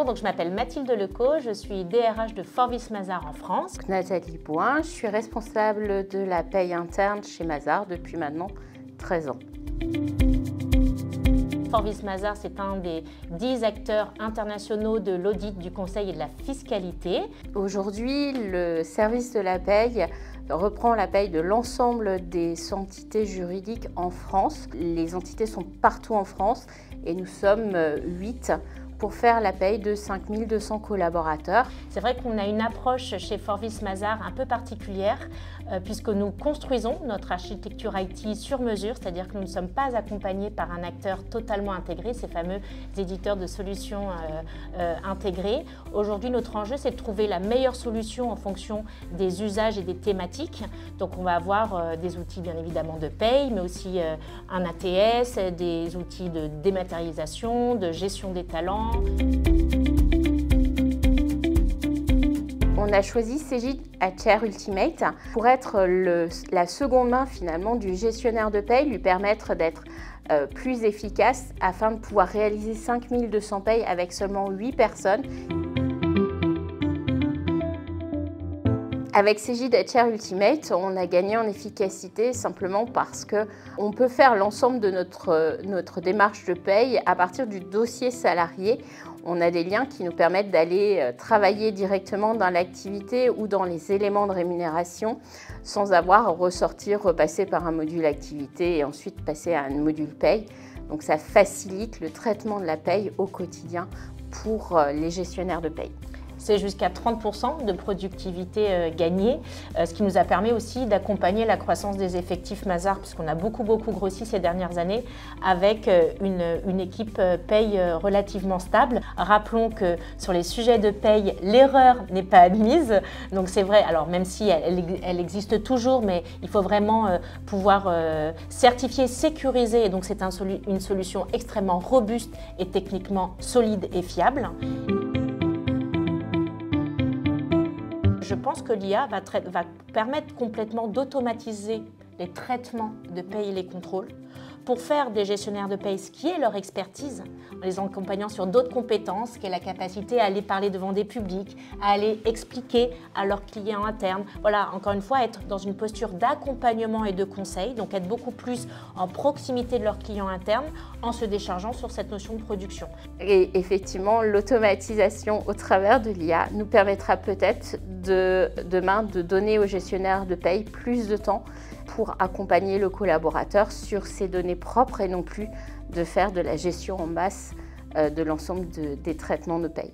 Bonjour, donc je m'appelle Mathilde Lecaux, je suis DRH de Forvis Mazars en France. Nathalie Bouin, je suis responsable de la paye interne chez Mazars depuis maintenant 13 ans. Forvis Mazars, c'est un des 10 acteurs internationaux de l'audit, du conseil et de la fiscalité. Aujourd'hui, le service de la paye reprend la paye de l'ensemble des entités juridiques en France. Les entités sont partout en France et nous sommes 8 pour faire la paye de 5200 collaborateurs. C'est vrai qu'on a une approche chez Forvis Mazars un peu particulière puisque nous construisons notre architecture IT sur mesure, c'est-à-dire que nous ne sommes pas accompagnés par un acteur totalement intégré, ces fameux éditeurs de solutions intégrés. Aujourd'hui, notre enjeu, c'est de trouver la meilleure solution en fonction des usages et des thématiques. Donc on va avoir des outils bien évidemment de paye, mais aussi un ATS, des outils de dématérialisation, de gestion des talents. On a choisi Cegid HR Ultimate pour être la seconde main finalement du gestionnaire de paye, lui permettre d'être plus efficace afin de pouvoir réaliser 5200 payes avec seulement 8 personnes. Avec Cegid HR Ultimate, on a gagné en efficacité simplement parce qu'on peut faire l'ensemble de notre démarche de paye à partir du dossier salarié. On a des liens qui nous permettent d'aller travailler directement dans l'activité ou dans les éléments de rémunération sans avoir à ressortir, repasser par un module activité et ensuite passer à un module paye. Donc ça facilite le traitement de la paye au quotidien pour les gestionnaires de paye. C'est jusqu'à 30% de productivité gagnée, ce qui nous a permis aussi d'accompagner la croissance des effectifs Mazars, puisqu'on a beaucoup grossi ces dernières années avec une équipe paye relativement stable. Rappelons que sur les sujets de paye, l'erreur n'est pas admise. Donc c'est vrai, alors même si elle existe toujours, mais il faut vraiment pouvoir certifier, sécuriser. Et donc c'est une solution extrêmement robuste et techniquement solide et fiable. Je pense que l'IA va permettre complètement d'automatiser les traitements de paye et les contrôles pour faire des gestionnaires de paye ce qui est leur expertise, en les accompagnant sur d'autres compétences, qui est la capacité à aller parler devant des publics, à aller expliquer à leurs clients internes. Voilà, encore une fois, être dans une posture d'accompagnement et de conseil, donc être beaucoup plus en proximité de leurs clients internes en se déchargeant sur cette notion de production. Et effectivement, l'automatisation au travers de l'IA nous permettra peut-être demain de donner aux gestionnaires de paye plus de temps pour accompagner le collaborateur sur ses données propres et non plus de faire de la gestion en masse de l'ensemble des traitements de paye.